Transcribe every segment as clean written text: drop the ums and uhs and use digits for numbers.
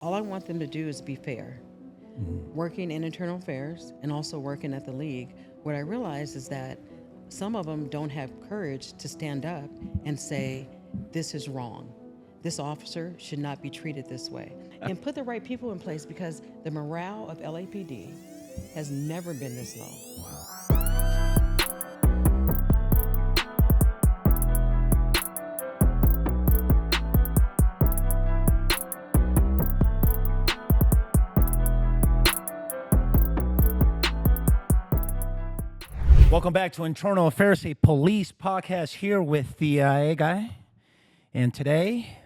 All I want them to do is be fair. Working in internal affairs and also working at the league, what I realize is that some of them don't have courage to stand up and say, this is wrong. This officer should not be treated this way. And put the right people in place because the morale of LAPD has never been this low. Welcome back to Internal Affairs, a police podcast here with the A guy. And today,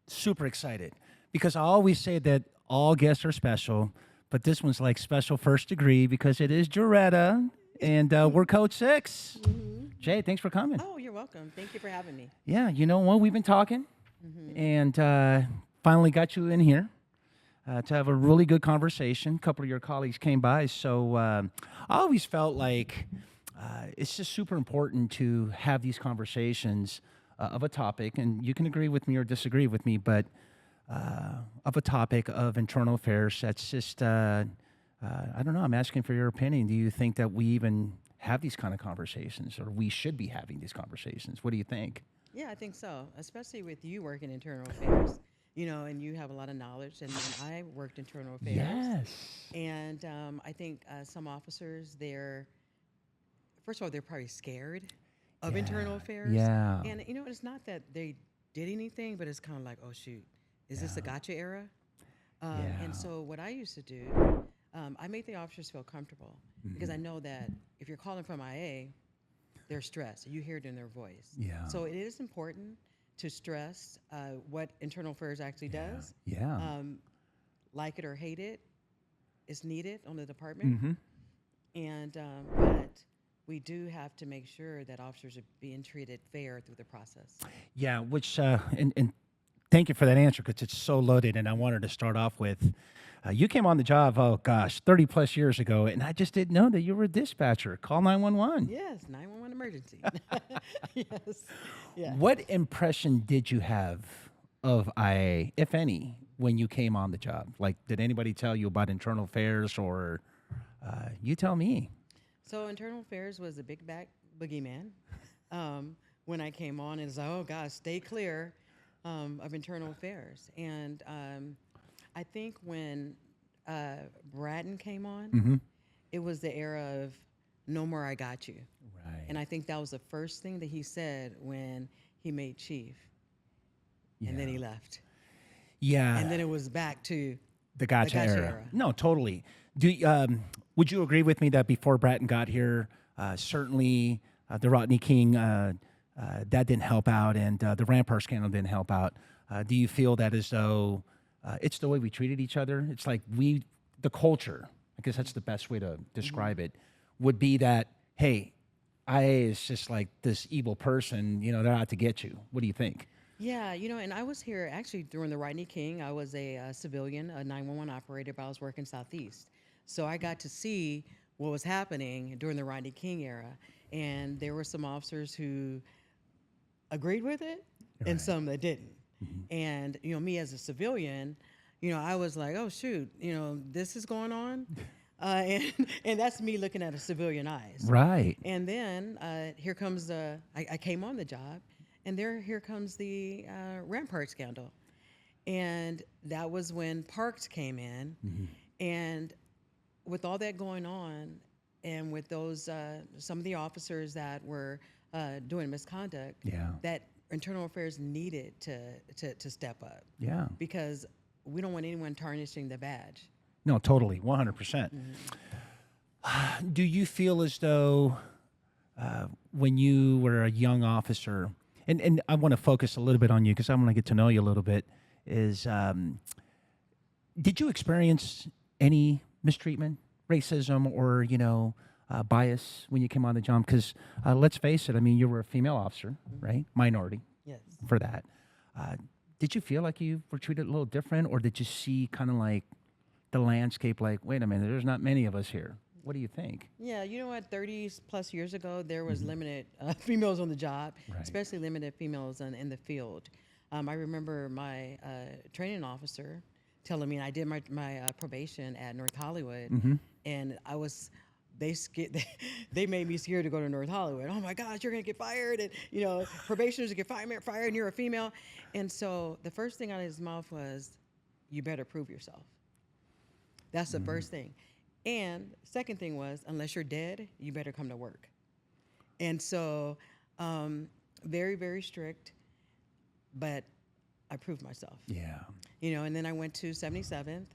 super excited because I always say that all guests are special, but this one's like special first degree because it is Jerretta and we're Code 6. Jay, thanks for coming. Oh, you're welcome. Thank you for having me. Yeah, you know what? We've been talking and finally got you in here. To have a really good conversation. A couple of your colleagues came by, so I always felt like it's just super important to have these conversations of a topic, and you can agree with me or disagree with me, but of a topic of internal affairs that's just, I don't know, I'm asking for your opinion. Do you think that we even have these kind of conversations, or we should be having these conversations? What do you think? Yeah, I think so, especially with you working internal affairs. You know, and you have a lot of knowledge, and I worked internal affairs. Yes. And I think some officers, first of all, they're probably scared of internal affairs. Yeah. And, you know, it's not that they did anything, but it's kind of like, oh, shoot, is this a gotcha era? And so what I used to do, I make the officers feel comfortable because I know that if you're calling from IA, they're stressed. You hear it in their voice. Yeah. So it is important to stress what internal affairs actually does. Yeah. Like it or hate it, it's needed on the department. And but we do have to make sure that officers are being treated fair through the process. Yeah, which, and thank you for that answer because it's so loaded. And I wanted to start off with, you came on the job, 30 plus years ago, and I just didn't know that you were a dispatcher. Call 911. Yes, 911 emergency. Yes. Yeah. What impression did you have of IA, if any, when you came on the job? Like, did anybody tell you about internal affairs, or you tell me? So internal affairs was a big back boogeyman. When I came on, it's like, oh gosh, stay clear of internal affairs. And I think when Bratton came on, it was the era of no more I got you. Right. And I think that was the first thing that he said when he made chief. Yeah. And then he left. Yeah. And then it was back to the gotcha era. No, totally. Would you agree with me that before Bratton got here, certainly the Rodney King, that didn't help out, and the Rampart scandal didn't help out? Do you feel that as though it's the way we treated each other? It's like the culture, I guess that's the best way to describe it, would be that, hey, IA is just like this evil person, you know, they're out to get you. What do you think? Yeah, you know, and I was here actually during the Rodney King. I was a civilian, a 911 operator, but I was working Southeast. So I got to see what was happening during the Rodney King era. And there were some officers who agreed with it and some that didn't. And, you know, me as a civilian, you know, I was like, oh, shoot, you know, this is going on. And that's me looking at a civilian eyes. Right. And then here comes I came on the job, and here comes the Rampart scandal. And that was when Parks came in. And with all that going on, and with those, some of the officers that were doing misconduct, that internal affairs needed to step up. Yeah. Because we don't want anyone tarnishing the badge. No, totally, 100%. Do you feel as though when you were a young officer, and I want to focus a little bit on you because I want to get to know you a little bit, is did you experience any mistreatment, racism, or, you know, bias when you came on the job? Because let's face it, I mean, you were a female officer, right? Minority. Yes. For that. Did you feel like you were treated a little different, or did you see kind of like the landscape like, wait a minute, there's not many of us here? What do you think? Yeah, you know what, 30 plus years ago, there was limited females on the job, especially limited females in the field. I remember my training officer telling me, and I did my probation at North Hollywood, and I was. They made me scared to go to North Hollywood. Oh my gosh, you're gonna get fired, and probationers get fired, and you're a female. And so the first thing out of his mouth was, "You better prove yourself." That's the first thing. And second thing was, unless you're dead, you better come to work. And so, very, very strict, but I proved myself. Yeah. And then I went to 77th,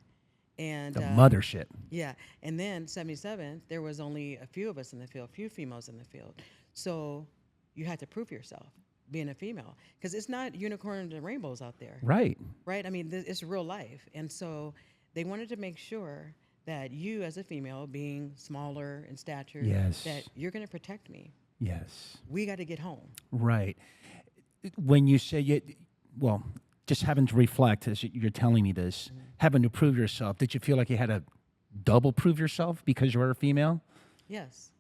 and The mothership. yeah, and then 77th, there was only a few of us in the field, few females in the field. So you had to prove yourself being a female, because it's not unicorns and rainbows out there. Right. Right? I mean, it's real life. And so they wanted to make sure that you, as a female, being smaller in stature, Yes. that you're going to protect me. Yes. We got to get home. Right. When you say well, just having to reflect as you're telling me this, having to prove yourself, did you feel like you had to double prove yourself because you were a female? Yes,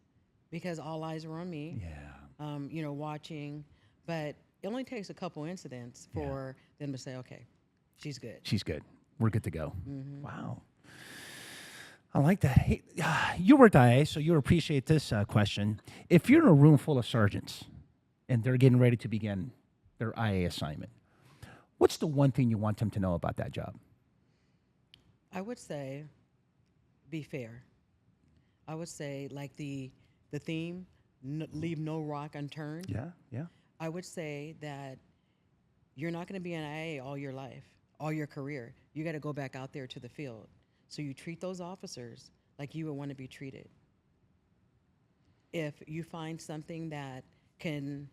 because all eyes were on me. Yeah. Watching. But it only takes a couple incidents for them to say, okay, she's good. She's good. We're good to go. Wow. I like that. Hey, you worked IA, so you appreciate this question. If you're in a room full of sergeants and they're getting ready to begin their IA assignment, what's the one thing you want them to know about that job? I would say be fair. I would say, like the theme, leave no rock unturned. Yeah, yeah. I would say that you're not going to be an IA all your life, all your career. You got to go back out there to the field. So you treat those officers like you would want to be treated. If you find something that can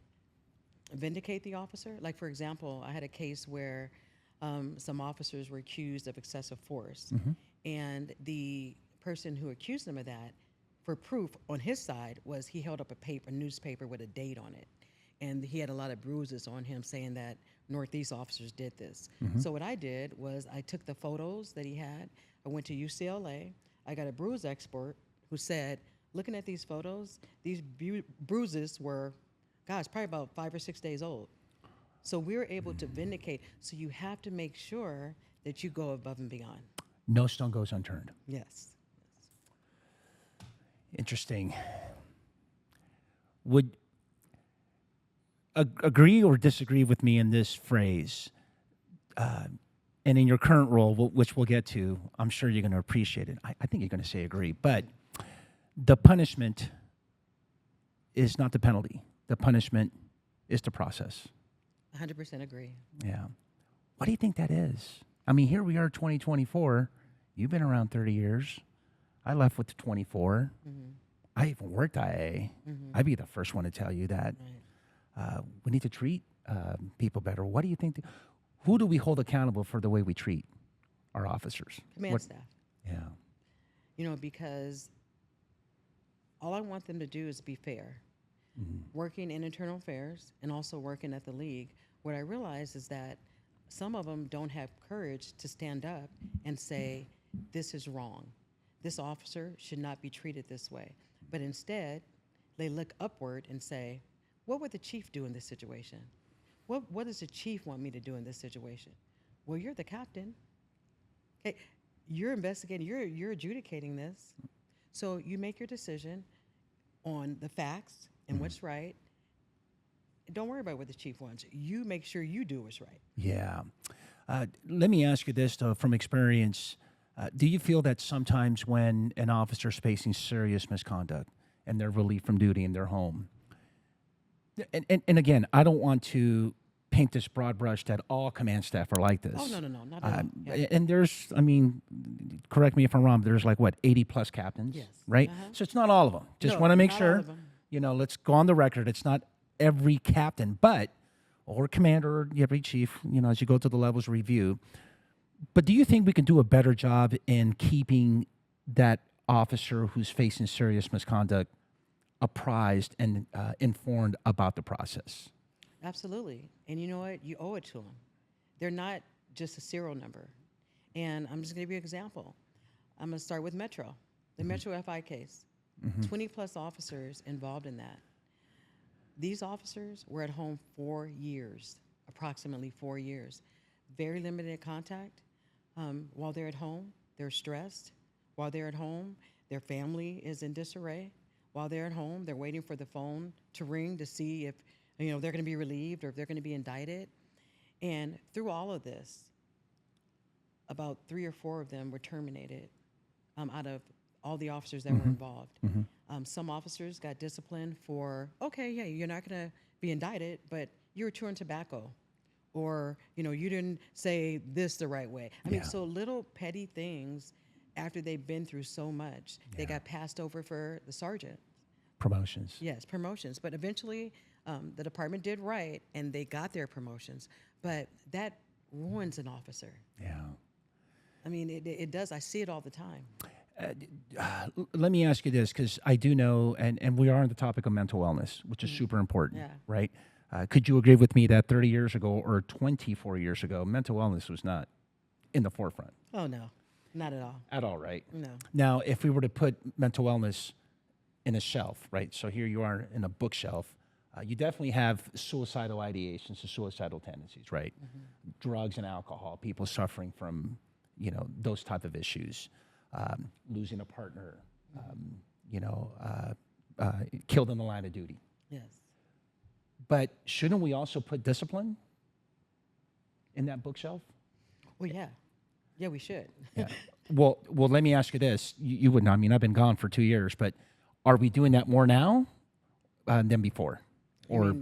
vindicate the officer, like for example, I had a case where some officers were accused of excessive force, and the person who accused them of that, for proof on his side, was he held up a newspaper with a date on it, and he had a lot of bruises on him saying that Northeast officers did this. So what I did was I took the photos that he had, I went to UCLA, I got a bruise expert who said, looking at these photos, these bruises were, probably about 5 or 6 days old. So we were able to vindicate. So you have to make sure that you go above and beyond. No stone goes unturned. Yes. Interesting. Would agree or disagree with me in this phrase? And in your current role, which we'll get to, I'm sure you're going to appreciate it. I think you're going to say agree. But the punishment is not the penalty. The punishment is the process. 100% agree. Yeah. Why do you think that is? I mean, here we are, 2024. You've been around 30 years. I left with 24. I even worked IA. I'd be the first one to tell you that. Right. We need to treat people better. What do you think? Who do we hold accountable for the way we treat our officers? Command staff. Yeah. Because all I want them to do is be fair. Working in internal affairs and also working at the league, what I realize is that some of them don't have courage to stand up and say, this is wrong. This officer should not be treated this way. But instead, they look upward and say, what would the chief do in this situation? What does the chief want me to do in this situation? Well, you're the captain. Okay, you're investigating, you're adjudicating this. So you make your decision on the facts and what's right. Don't worry about what the chief wants. You make sure you do what's right. Yeah. Let me ask you this, though, from experience. Do you feel that sometimes when an officer is facing serious misconduct and they're relieved from duty in their home, and again, I don't want to paint this broad brush that all command staff are like this. Oh, no, not at all. Yeah. And there's, correct me if I'm wrong, but there's 80 plus captains, Yes. right? So it's not all of them. Just No, want to make not all sure, of 'em. Let's go on the record. It's not every captain, or commander, or every chief, as you go to the levels review. But do you think we can do a better job in keeping that officer who's facing serious misconduct apprised and informed about the process? Absolutely. And you know what? You owe it to them. They're not just a serial number. And I'm just going to give you an example. I'm going to start with Metro, the Metro FI case. 20 plus officers involved in that. These officers were at home 4 years, approximately 4 years. Very limited contact. While they're at home, they're stressed. While they're at home, their family is in disarray. While they're at home, they're waiting for the phone to ring to see if they're going to be relieved or if they're going to be indicted. And through all of this, about 3 or 4 of them were terminated out of all the officers that were involved. Some officers got disciplined for, okay, yeah, you're not going to be indicted, but you were chewing tobacco, or you didn't say this the right way. I mean, so little petty things. After they've been through so much, they got passed over for the sergeant. Promotions. Yes, promotions. But eventually, the department did right, and they got their promotions. But that ruins an officer. Yeah. I mean, it does. I see it all the time. Let me ask you this, because I do know, and we are on the topic of mental wellness, which is super important, right? Could you agree with me that 30 years ago or 24 years ago, mental wellness was not in the forefront? Oh, no. Not at all. At all, right? No. Now, if we were to put mental wellness in a shelf, right? So here you are in a bookshelf. You definitely have suicidal ideations and suicidal tendencies, right? Drugs and alcohol, people suffering from, those type of issues. Losing a partner, killed in the line of duty. Yes. But shouldn't we also put discipline in that bookshelf? Well, yeah. Yeah, we should. Yeah. Well, let me ask you this. You wouldn't. I mean, I've been gone for 2 years, but are we doing that more now than before? Or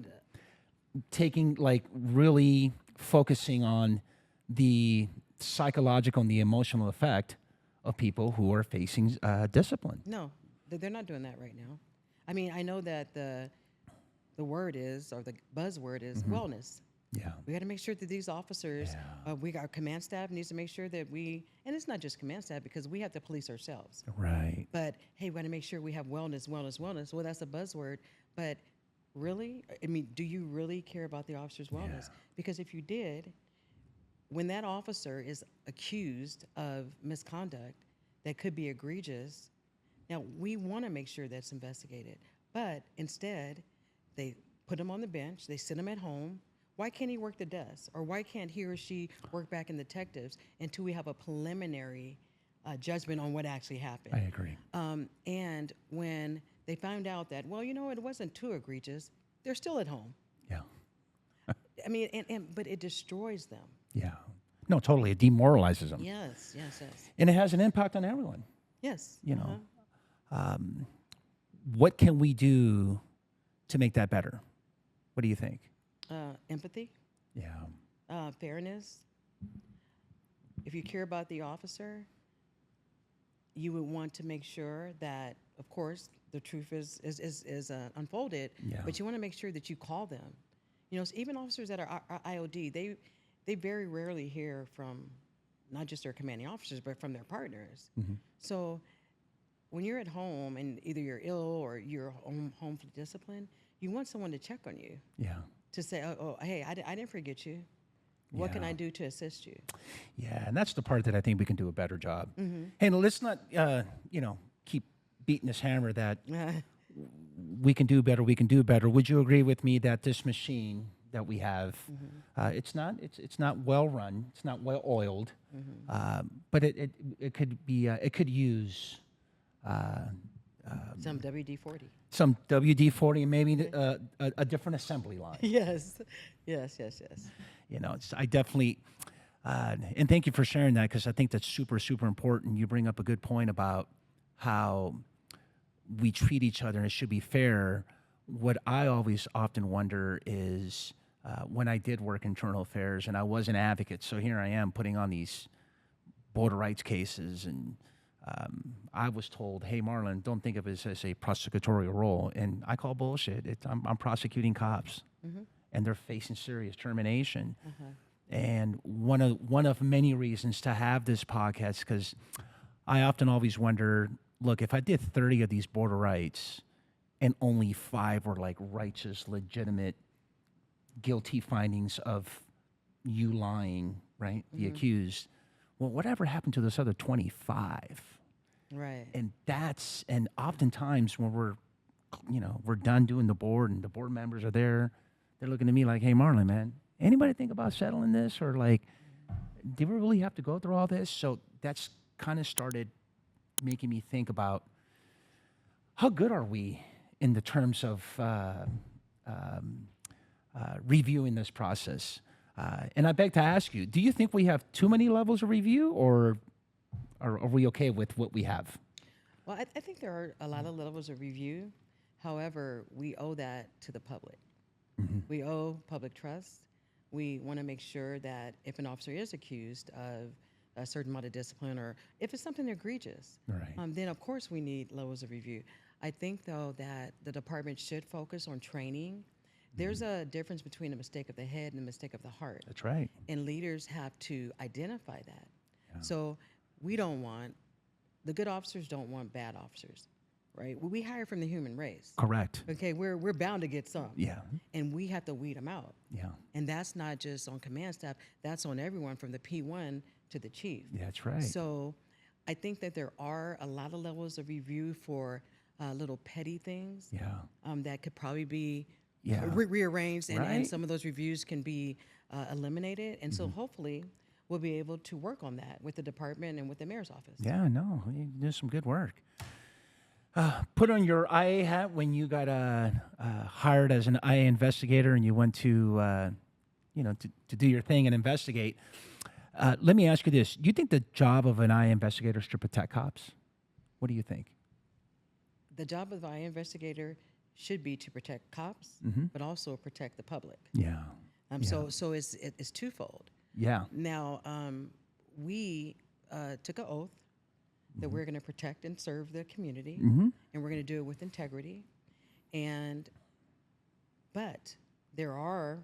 taking, really focusing on the psychological and the emotional effect of people who are facing discipline? No, they're not doing that right now. I mean, I know that the word is, or the buzzword is wellness. Yeah. We got to make sure that these officers, our command staff needs to make sure that and it's not just command staff, because we have to police ourselves. Right. But hey, we got to make sure we have wellness. Well, that's a buzzword. But really, I mean, do you really care about the officer's wellness? Yeah. Because if you did, when that officer is accused of misconduct that could be egregious, now we want to make sure that's investigated. But instead, they put him on the bench, they sit him at home. Why can't he work the desk? Or why can't he or she work back in detectives until we have a preliminary judgment on what actually happened? I agree. And when they found out that, it wasn't too egregious, they're still at home. Yeah. I mean, but it destroys them. Yeah. No, totally. It demoralizes them. Yes. And it has an impact on everyone. Yes. What can we do to make that better? What do you think? Empathy. Yeah. Fairness. If you care about the officer, you would want to make sure that, of course, the truth is unfolded. Yeah. But you want to make sure that you call them. Even officers that are IOD, they very rarely hear from not just their commanding officers, but from their partners. So when you're at home and either you're ill or you're home for discipline, you want someone to check on you. Yeah. To say, hey, I didn't forget you. What can I do to assist you? Yeah, and that's the part that I think we can do a better job. Hey, now let's not, keep beating this hammer that we can do better. We can do better. Would you agree with me that this machine that we have, it's not well run, it's not well oiled, but it could be it could use Some WD-40. some WD-40 and maybe a different assembly line. Yes. I definitely, and thank you for sharing that, because I think that's super, super important. You bring up a good point about how we treat each other and it should be fair. What I always often wonder is when I did work internal affairs and I was an advocate, so here I am putting on these border rights cases, and I was told, hey, Marlon, don't think of it as a prosecutorial role. And I call bullshit. I'm prosecuting cops, and they're facing serious termination. And one of many reasons to have this podcast, because I often always wonder, look, if I did 30 of these border rights and only 5 were like righteous, legitimate, guilty findings of you lying, right, the accused, well, whatever happened to those other 25? Right. And oftentimes when we're done doing the board and the board members are there, they're looking at me like, hey, Marlon, man, anybody think about settling this? Or like, did we really have to go through all this? So that's kind of started making me think about how good are we in the terms of reviewing this process. And I beg to ask you, do you think we have too many levels of review, or are we okay with what we have? Well, I think there are a lot of levels of review. However, we owe that to the public. We owe public trust. We want to make sure that if an officer is accused of a certain amount of discipline, or if it's something egregious, Right. then of course we need levels of review. I think, though, that the department should focus on training. There's a difference between a mistake of the head and a mistake of the heart. That's right. And leaders have to identify that. So we don't want, the good officers don't want bad officers, right? We hire from the human race. Correct. Okay, we're bound to get some. Yeah. And we have to weed them out. Yeah. And that's not just on command staff, that's on everyone from the P1 to the chief. Yeah, that's right. So I think that there are a lot of levels of review for little petty things Yeah. that could probably be Yeah. rearranged, and Right. some of those reviews can be eliminated. And so hopefully we'll be able to work on that with the department and with the mayor's office. Yeah, no, you did some good work. Put on your IA hat when you got hired as an IA investigator and you went to, to do your thing and investigate. Let me ask you this. Do you think the job of an IA investigator is to protect cops? What do you think? The job of the IA investigator should be to protect cops, but also protect the public. Yeah. So it's twofold. Yeah. Now, we took an oath that we're going to protect and serve the community, and we're going to do it with integrity. But there are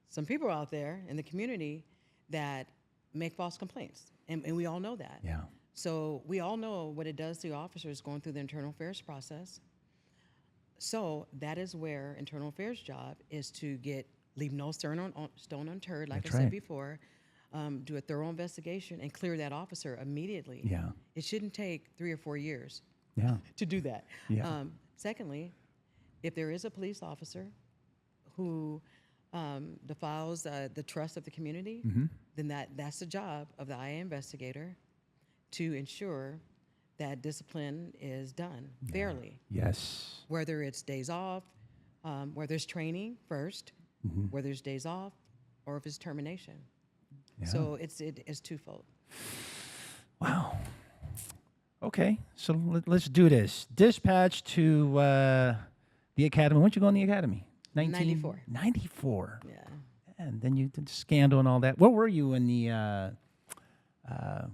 some people out there in the community that make false complaints, and we all know that. Yeah. So we all know what it does to officers going through the internal affairs process. So that is where internal affairs job is to leave no stone unturned, like That's I said right. before, do a thorough investigation and clear that officer immediately. Yeah. It shouldn't take 3 or 4 years Yeah. to do that. Yeah. Secondly, if there is a police officer who defiles the trust of the community, then that's the job of the IA investigator to ensure that discipline is done fairly. Yes. Whether it's days off, where there's training first, where there's days off, or if it's termination. Yeah. So it's twofold. Wow. Okay, so let's do this. Dispatch to the academy. When did you go in the academy? 94. 94. Yeah. And then you did the scandal and all that. Where were you in the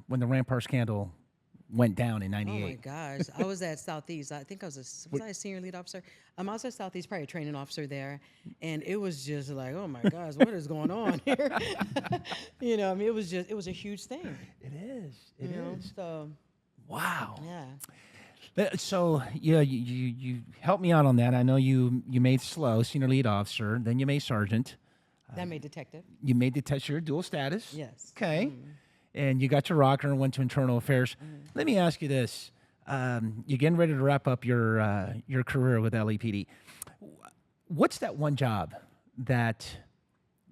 when the Rampart scandal went down in Oh my '98? gosh, I was at Southeast. I think was I a senior lead officer? I was at Southeast, probably a training officer there, and it was just like, oh my gosh, what is going on here? I mean, it was a huge thing. It is. It you know? is. So Wow. yeah. So yeah, you helped me out on that. I know you made SLO, senior lead officer, then you made sergeant. That made detective. You made the test your dual status. Yes. Okay. And you got your rocker and went to internal affairs. Let me ask you this: you're getting ready to wrap up your career with LAPD. What's that one job that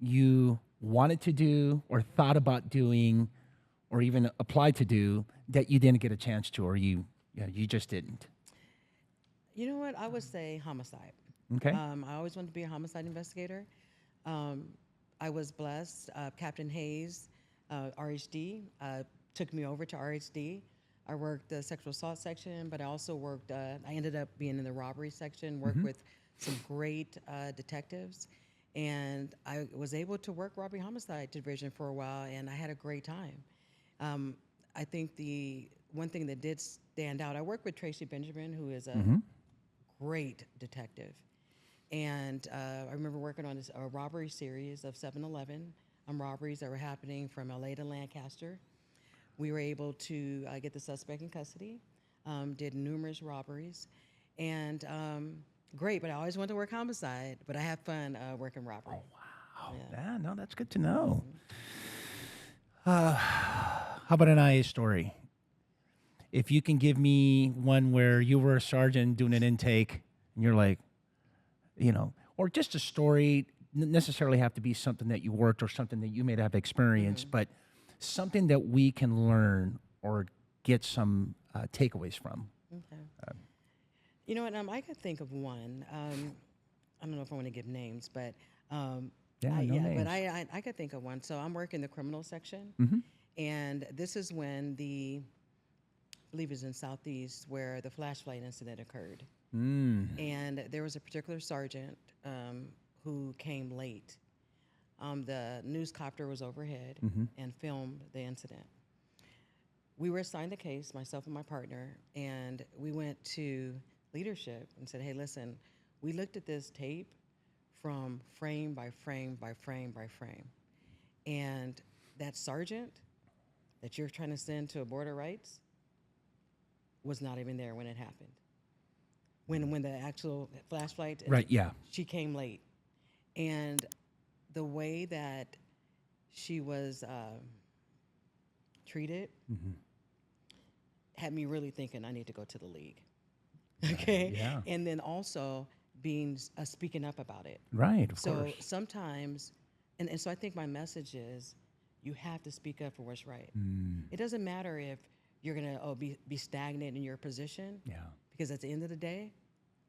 you wanted to do, or thought about doing, or even applied to do that you didn't get a chance to, or you just didn't? You know what? I would say homicide. Okay. I always wanted to be a homicide investigator. I was blessed. Captain Hayes, RHD, took me over to RHD. I worked the sexual assault section, but I also worked, I ended up being in the robbery section, worked with some great detectives. And I was able to work robbery homicide division for a while, and I had a great time. I think the one thing that did stand out, I worked with Tracy Benjamin, who is a great detective. And I remember working on a robbery series of 7-Eleven robberies that were happening from LA to Lancaster. We were able to get the suspect in custody, did numerous robberies, and great, but I always wanted to work homicide, but I had fun working robbery. Wow. Yeah, no, that's good to know. How about an IA story? If you can give me one where you were a sergeant doing an intake, and you're like, or just a story, necessarily have to be something that you worked or something that you may have experienced, but something that we can learn or get some takeaways from. Okay. You know what? I could think of one. I don't know if I want to give names, but Yeah, no but names. I could think of one. So I'm working the criminal section, Mm-hmm. and this is when I believe it's in Southeast where the flashlight incident occurred. And there was a particular sergeant who came late. The news copter was overhead and filmed the incident. We were assigned the case, myself and my partner, and we went to leadership and said, hey, listen, we looked at this tape from frame by frame by frame by frame. And that sergeant that you're trying to send to a border rights was not even there when it happened. When the actual flashlight, Right, yeah. she came late. And the way that she was treated had me really thinking I need to go to the league. Okay? Yeah. And then also being speaking up about it. Right, of So course. sometimes, and so I think my message is you have to speak up for what's right. It doesn't matter if you're going to be stagnant in your position, Yeah. because at the end of the day,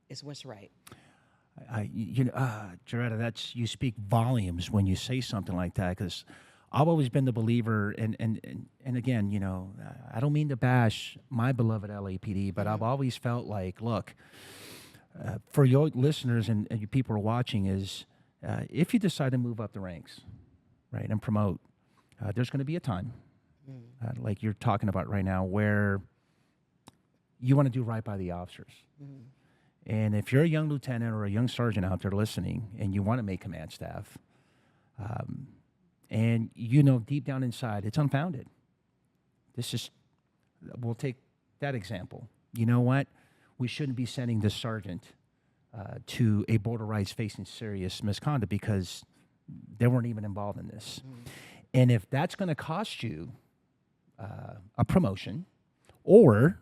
it's what's right. Jerretta, you speak volumes when you say something like that, because I've always been the believer, and again, I don't mean to bash my beloved LAPD, but I've always felt like, look, for your listeners and you people who are watching, is if you decide to move up the ranks, right, and promote, there's going to be a time, like you're talking about right now, where you want to do right by the officers. And if you're a young lieutenant or a young sergeant out there listening and you want to make command staff, and deep down inside it's unfounded. We'll take that example. You know what? We shouldn't be sending this sergeant to a border rights facing serious misconduct because they weren't even involved in this. And if that's going to cost you a promotion, or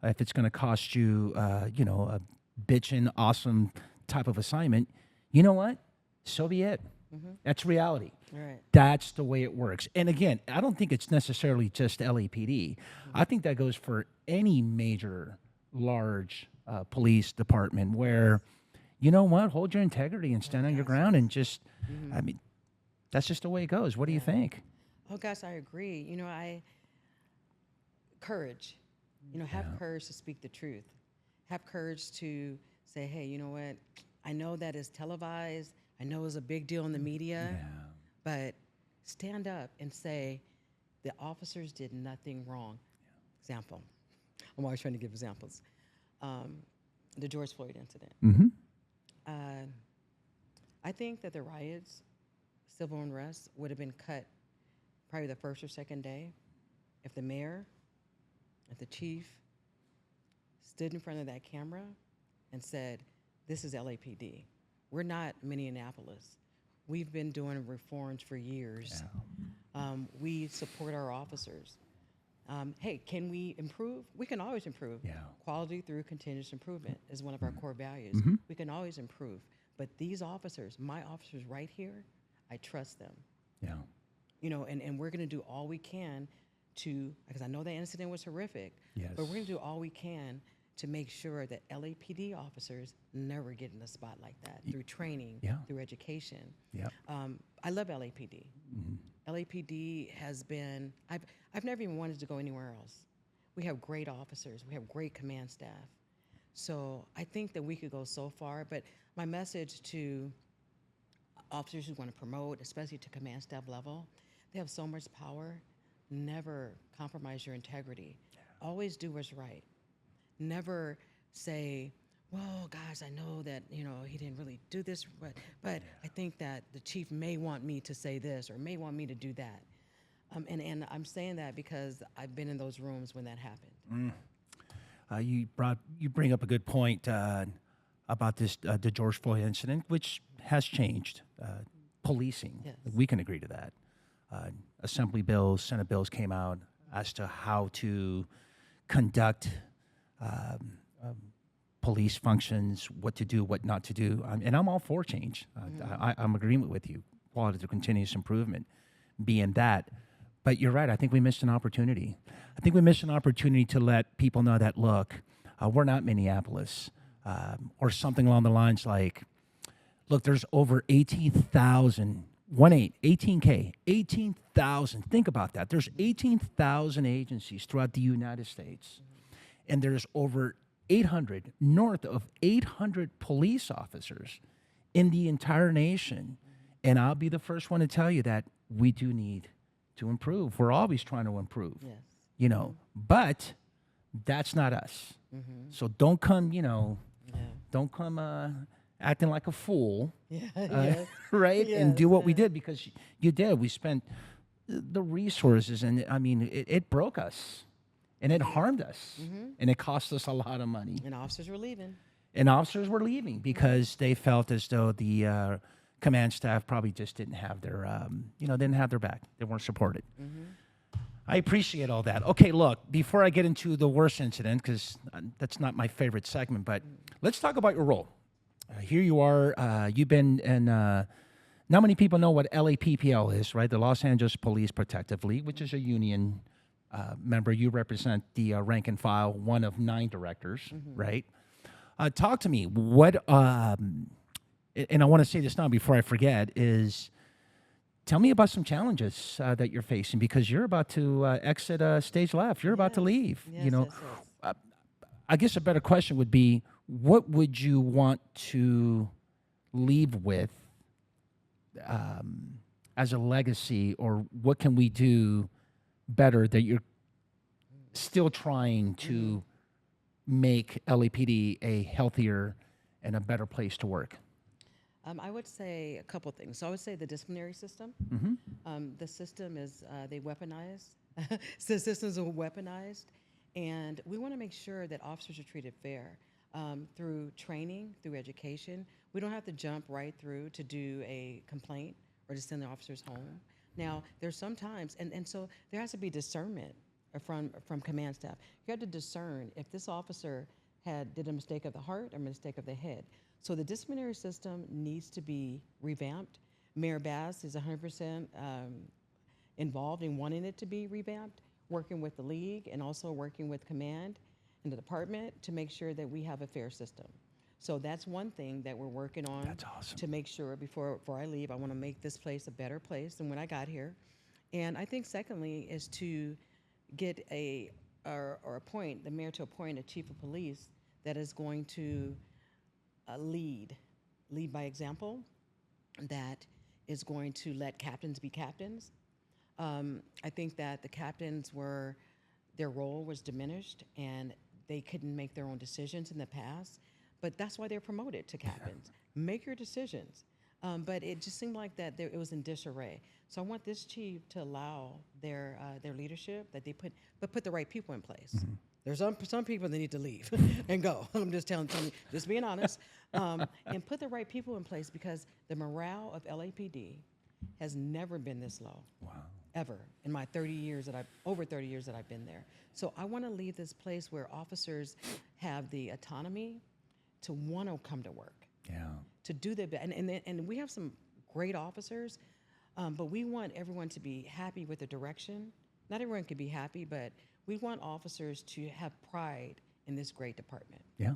if it's going to cost you, a bitchin' awesome type of assignment, you know what? So be it. That's reality. Right. That's the way it works. And again, I don't think it's necessarily just LAPD. I think that goes for any major, large police department where, you know what, hold your integrity and stand on your ground and just, I mean, that's just the way it goes. What do you think? Oh gosh, I agree. Courage. Have courage to speak the truth. Have courage to say, hey, you know what? I know that is televised. I know it's a big deal in the media, but stand up and say the officers did nothing wrong. Example. I'm always trying to give examples. The George Floyd incident. I think that the riots, civil unrest, would have been cut probably the first or second day if the mayor, if the chief stood in front of that camera and said, this is LAPD. We're not Minneapolis. We've been doing reforms for years. We support our officers. Hey, can we improve? We can always improve. Quality through continuous improvement is one of our core values. We can always improve. But these officers, my officers right here, I trust them. And we're going to do all we can because I know that incident was horrific, but we're going to do all we can to make sure that LAPD officers never get in a spot like that through training, through education. I love LAPD. LAPD has been, I've never even wanted to go anywhere else. We have great officers. We have great command staff. So I think that we could go so far, but my message to officers who want to promote, especially to command staff level, they have so much power. Never compromise your integrity. Always do what's right. Never say, well, guys, I know that, he didn't really do this, but I think that the chief may want me to say this or may want me to do that. And I'm saying that because I've been in those rooms when that happened. You bring up a good point about the George Floyd incident, which has changed policing. Yes. We can agree to that. Assembly bills, Senate bills came out as to how to conduct police functions, what to do, what not to do. And I'm all for change. I'm agreement with you. Quality through continuous improvement being that. But you're right. I think we missed an opportunity. I think we missed an opportunity to let people know that, look, we're not Minneapolis, or something along the lines like, look, there's over 18,000, 18K, 18,000. Think about that. There's 18,000 agencies throughout the United States, and there's over 800, north of 800 police officers in the entire nation. And I'll be the first one to tell you that we do need to improve. We're always trying to improve, Yes. you know, but that's not us. So don't come, don't come acting like a fool, Yeah. Yes. right? And Yes, do what we did, because you did. We spent the resources, and I mean, it broke us, and it harmed us, and it cost us a lot of money. And officers were leaving. And officers were leaving because they felt as though the command staff probably just didn't have their, didn't have their back. They weren't supported. I appreciate all that. Okay, look, before I get into the worst incident, because that's not my favorite segment, but let's talk about your role. Here you are. You've been in, not many people know what LAPPL is, right? The Los Angeles Police Protective League, which is a union member. You represent the rank and file, one of 9 directors, right? Talk to me. What, and I want to say this now before I forget, is tell me about some challenges that you're facing, because you're about to exit stage left. You're about to leave. Yes, yes. I guess a better question would be, what would you want to leave with as a legacy, or what can we do better that you're still trying to make LAPD a healthier and a better place to work? I would say a couple things. So I would say the disciplinary system. The system is, they weaponize. So the systems are weaponized. And we want to make sure that officers are treated fair through training, through education. We don't have to jump right through to do a complaint or to send the officers home. Now, there's sometimes, and so there has to be discernment from command staff. You have to discern if this officer did a mistake of the heart or a mistake of the head. So the disciplinary system needs to be revamped. Mayor Bass is 100% involved in wanting it to be revamped, working with the league and also working with command and the department to make sure that we have a fair system. So that's one thing that we're working on. That's awesome. To make sure before I leave, I want to make this place a better place than when I got here. And I think secondly is to get or appoint the mayor to appoint a chief of police that is going to lead by example, that is going to let captains be captains. I think that the captains their role was diminished and they couldn't make their own decisions in the past, but that's why they're promoted to captains. Make your decisions. But it just seemed like that it was in disarray. So I want this chief to allow their leadership, that they put the right people in place. There's some people that need to leave and go. I'm just telling you, just being honest. And put the right people in place, because the morale of LAPD has never been this low. Wow. Ever in my over 30 years that I've been there. So I want to leave this place where officers have the autonomy to want to come to work. Yeah. To do their best. And we have some great officers, but we want everyone to be happy with the direction. Not everyone can be happy, but we want officers to have pride in this great department. Yeah.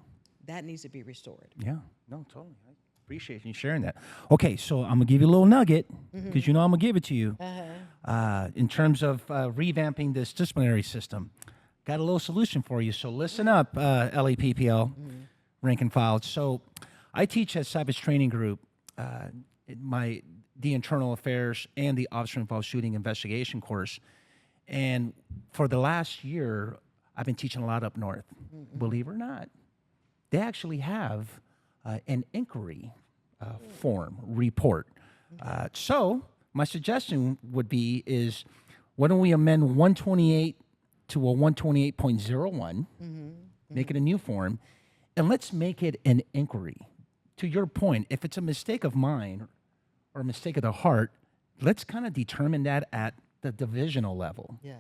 That needs to be restored. Yeah. No, totally. I appreciate you sharing that. Okay, so I'm going to give you a little nugget, because you know I'm going to give it to you. In terms of revamping this disciplinary system, got a little solution for you. So listen up, LAPPL, rank and file. So I teach at Savage Training Group, the internal affairs and the officer involved shooting investigation course. And for the last year, I've been teaching a lot up north. Believe it or not, they actually have an inquiry form report. So my suggestion would be is, why don't we amend 128 to a 128.01, make it a new form, and let's make it an inquiry. To your point, if it's a mistake of mine or a mistake of the heart, let's kind of determine that at the divisional level. Yes.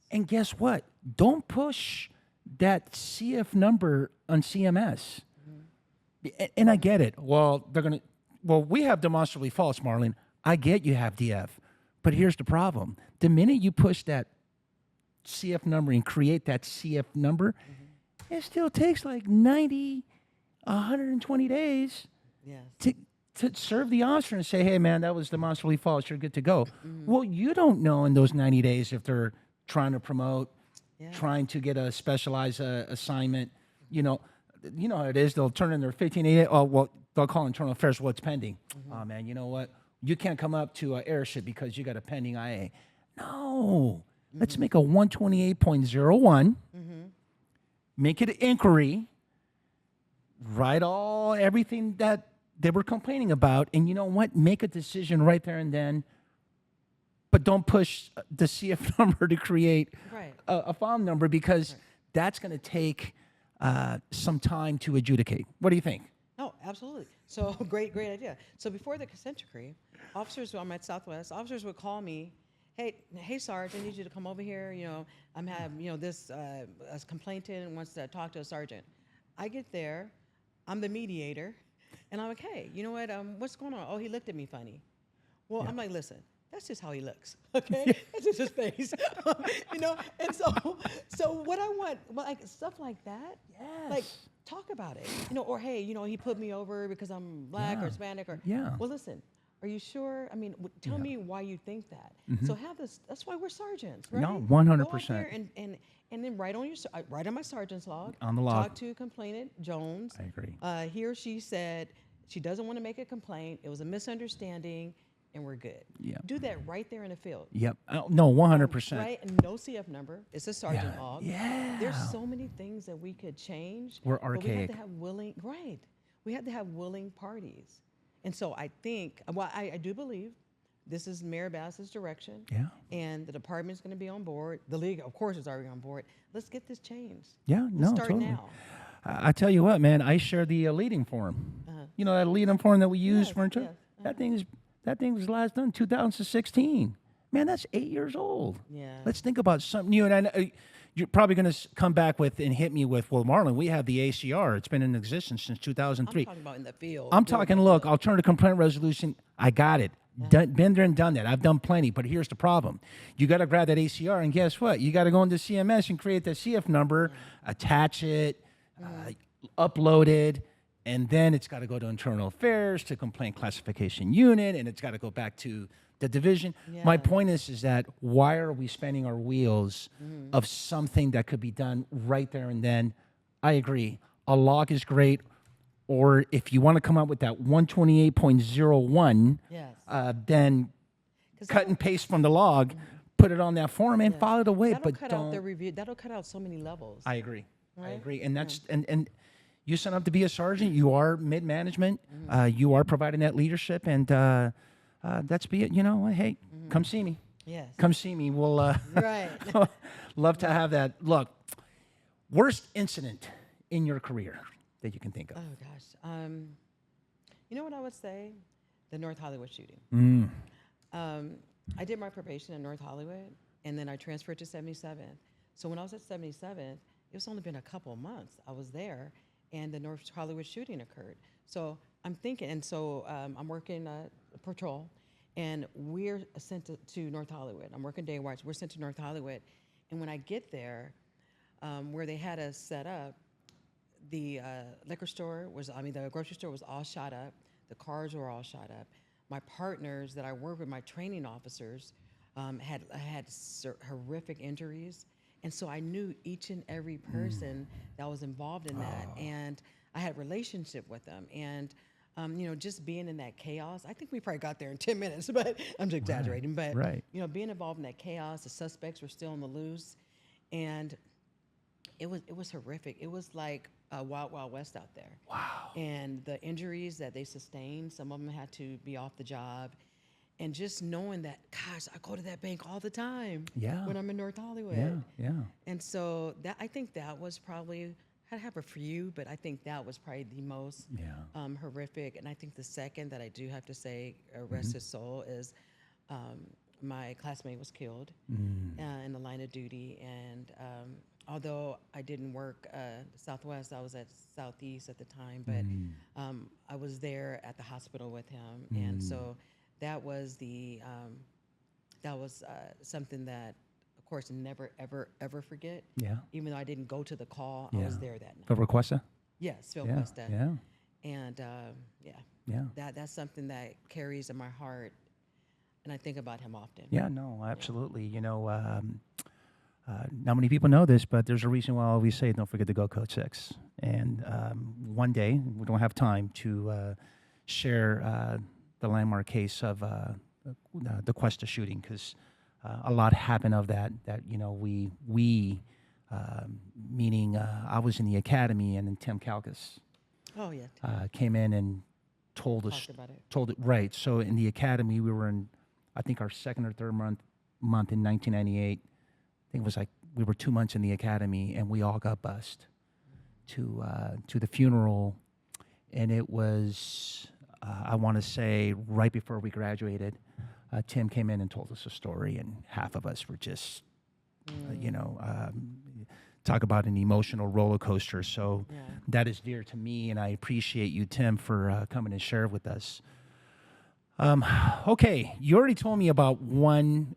And guess what? Don't push that CF number on CMS. And I get it. Well, we have demonstrably false, Marlon. I get you have DF. But here's the problem. The minute you push that CF number and create that CF number, it still takes like 90, 120 days Yes. to serve the officer and say, hey, man, that was demonstrably false. You're good to go. Well, you don't know in those 90 days if they're trying to promote, Yeah. trying to get a specialized assignment. You know how it is. They'll turn in their 1588. Oh, well, they'll call internal affairs. What's pending? Oh, man, you know what? You can't come up to airship because you got a pending IA. No. Let's make a 128.01. Make it an inquiry. Write everything that they were complaining about, and you know what? Make a decision right there and then. But don't push the CF number to create Right. a file number, because that's going to take some time to adjudicate. What do you think? No, absolutely. So great idea. So before the consent decree, officers, I'm at Southwest, officers would call me, hey, Sarge, I need you to come over here. I'm having, this a complainant wants to talk to a sergeant. I get there, I'm the mediator, and I'm like, hey, you know what? What's going on? Oh, he looked at me funny. Well, I'm like, listen, that's just how he looks, okay? That's just his face, And so what I want, like stuff like that, like talk about it, or hey, he put me over because I'm black or Hispanic or Well, listen, are you sure? I mean, tell me why you think that. So have this. That's why we're sergeants, right? No, 100%. Go out there and then write on my sergeant's log. On the log. Talk to complainant Jones. I agree. He or she said she doesn't want to make a complaint. It was a misunderstanding, and we're good. Yeah. Do that right there in the field. Yep. No, 100%. Right, and no CF number. It's a sergeant log. Yeah. There's so many things that we could change. We're but we have archaic. to have willing. Right. We have to have willing parties. And so I think, I do believe this is Mayor Bass's direction. Yeah. And the department's going to be on board. The league, of course, is already on board. Let's get this changed. Yeah, Let's no, start totally. now. I tell you what, man, I share the leading form. You know that leading form that we use for yes. That thing was last done 2016. Man, that's 8 years old. Yeah. Let's think about something new. And I know you're probably going to come back with and hit me with, well, Marlon, we have the ACR. It's been in existence since 2003. I'm talking about in the field. I'm talking, look, alternative complaint resolution. I got it. Been there and done that. I've done plenty, but here's the problem. You got to grab that ACR, and guess what? You got to go into CMS and create that CF number, attach it, upload it, and then it's got to go to internal affairs, to complaint classification unit, and it's got to go back to the division. Yeah. My point is that why are we spinning our wheels of something that could be done right there and then? I agree. A log is great. Or if you want to come up with that 128.01, then cut and paste from the log, put it on that form, and file it away. That'll But cut don't. out the review. That'll cut out so many levels. I agree. I Right? agree. And that's and you sign up to be a sergeant. You are mid management. You are providing that leadership, and that's be it. Hey, come see me. Yes. Come see me. We'll Right. love to have that. Look, worst incident in your career that you can think of. Oh gosh. You know what I would say? The North Hollywood shooting. I did my probation in North Hollywood, and then I transferred to 77th. So when I was at 77th, it's only been a couple of months. I was there, and the North Hollywood shooting occurred. So I'm thinking, and so I'm working patrol, and we're sent to North Hollywood. I'm working day watch. We're sent to North Hollywood, and when I get there, where they had us set up, the the grocery store was all shot up. The cars were all shot up. My partners that I work with, my training officers, had horrific injuries. And so I knew each and every person that was involved in that. And I had a relationship with them. And, just being in that chaos, I think we probably got there in 10 minutes, but I'm just exaggerating. But, being involved in that chaos, the suspects were still on the loose. And it was horrific. It was like Wild Wild West out there. Wow. And the injuries that they sustained, some of them had to be off the job. And just knowing that, gosh, I go to that bank all the time when I'm in North Hollywood. Yeah. And so I think that was probably, I have a few, but I think that was probably the most horrific. And I think the second that I do have to say, rest his soul, is my classmate was killed in the line of duty. And although I didn't work Southwest, I was at Southeast at the time, but I was there at the hospital with him. And so that was the that was something that, of course, never, ever, ever forget. Yeah. Even though I didn't go to the call, I Yeah. was there that night. Phil Requesta? Yes, Phil Yeah. Cuesta. Yeah. And Yeah. that's something that carries in my heart, and I think about him often. Yeah, no, absolutely. Not many people know this, but there's a reason why I always say, don't forget to go Code 6. And one day, we don't have time to share the landmark case of the Cuesta shooting, because a lot happened of that, meaning I was in the academy, and then Tim Kalkas Oh yeah, came in and told us, talked about it. told it right. So in the academy, we were in, I think, our second or third month in 1998. I think it was like we were 2 months in the academy, and we all got bused to the funeral, and it was I want to say right before we graduated. Tim came in and told us a story, and half of us were just, talk about an emotional roller coaster. So Yeah. that is dear to me, and I appreciate you, Tim, for coming and share with us. Okay, you already told me about one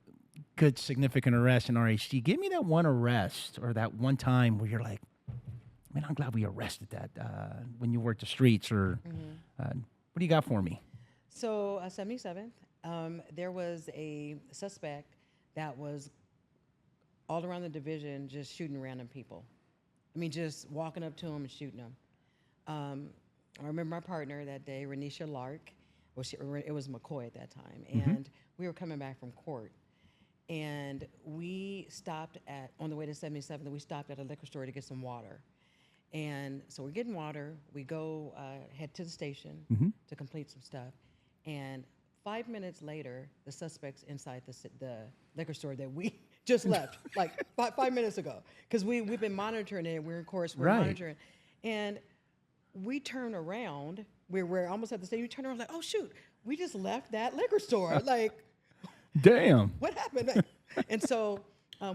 good significant arrest in RHD. Give me that one arrest or that one time where you're like, man, I'm glad we arrested that when you worked the streets, or what do you got for me? So 77th, there was a suspect that was all around the division just shooting random people. I mean, just walking up to them and shooting them. I remember my partner that day, Renisha Lark. Well, it was McCoy at that time. And we were coming back from court. And we stopped on the way to 77th, we stopped at a liquor store to get some water. And so we're getting water. We go head to the station to complete some stuff. And 5 minutes later, the suspect's inside the liquor store that we just left, like 5 minutes ago. Because we've been monitoring it. We're in course, we're monitoring. And we turn around. We're almost at the station. We turn around like, oh, shoot, we just left that liquor store. Like, damn. what happened? And so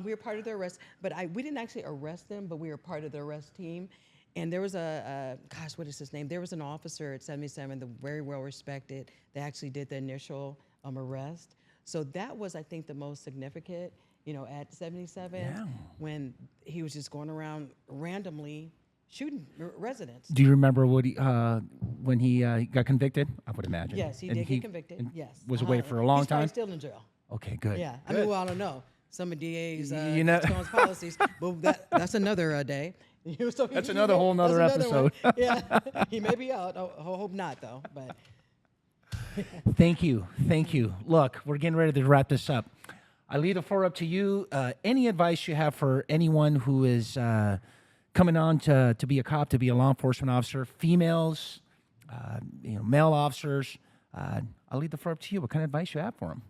we were part of the arrest. But we didn't actually arrest them, but we were part of the arrest team. And there was gosh, what is his name? There was an officer at 77, the very well respected, that actually did the initial arrest. So that was, I think, the most significant, at 77, when he was just going around randomly shooting residents. Do you remember what when he got convicted? I would imagine. Yes, he did get convicted. Yes. Was away for a long He's probably time? still in jail. Okay, good. Yeah. Good. I mean, well, I don't know. Some of DA's know- policies, but that's another day. So That's another whole nother episode. Yeah, he may be out. I hope not, though. But Thank you. Look, we're getting ready to wrap this up. I leave the floor up to you. Any advice you have for anyone who is coming on to be a cop, to be a law enforcement officer, females, male officers? I'll leave the floor up to you. What kind of advice you have for them?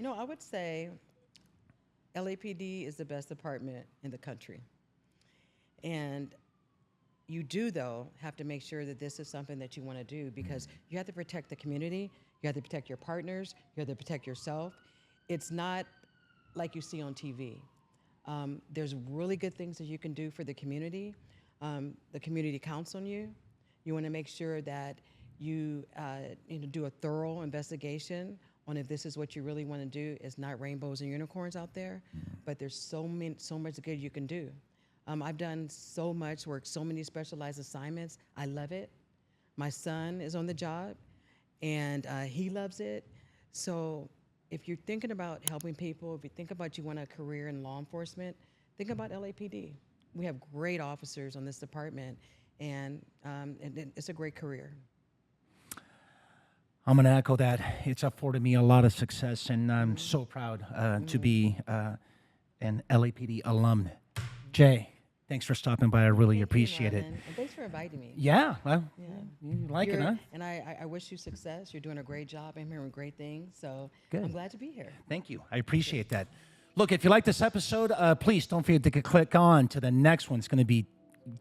I would say LAPD is the best department in the country. And you do, though, have to make sure that this is something that you want to do, because you have to protect the community, you have to protect your partners, you have to protect yourself. It's not like you see on TV. There's really good things that you can do for the community. The community counts on you. You want to make sure that you do a thorough investigation on if this is what you really want to do. It's not rainbows and unicorns out there, but there's so much good you can do. I've done so much work, so many specialized assignments. I love it. My son is on the job, and he loves it. So if you're thinking about helping people, if you think about you want a career in law enforcement, think about LAPD. We have great officers on this department, and it's a great career. I'm going to echo that. It's afforded me a lot of success, and I'm so proud to be an LAPD alum. Jay, thanks for stopping by. I really appreciate it. And thanks for inviting me. Yeah, well, you like it, huh? And I wish you success. You're doing a great job. I'm hearing great things, so Good. I'm glad to be here. Thank you. I appreciate that. Look, if you like this episode, please don't forget to click on to the next one. It's going to be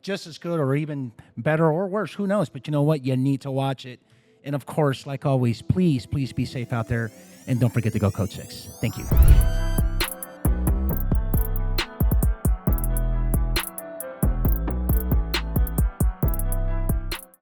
just as good or even better or worse. Who knows? But you know what? You need to watch it. And, of course, like always, please be safe out there. And don't forget to go Code 6. Thank you.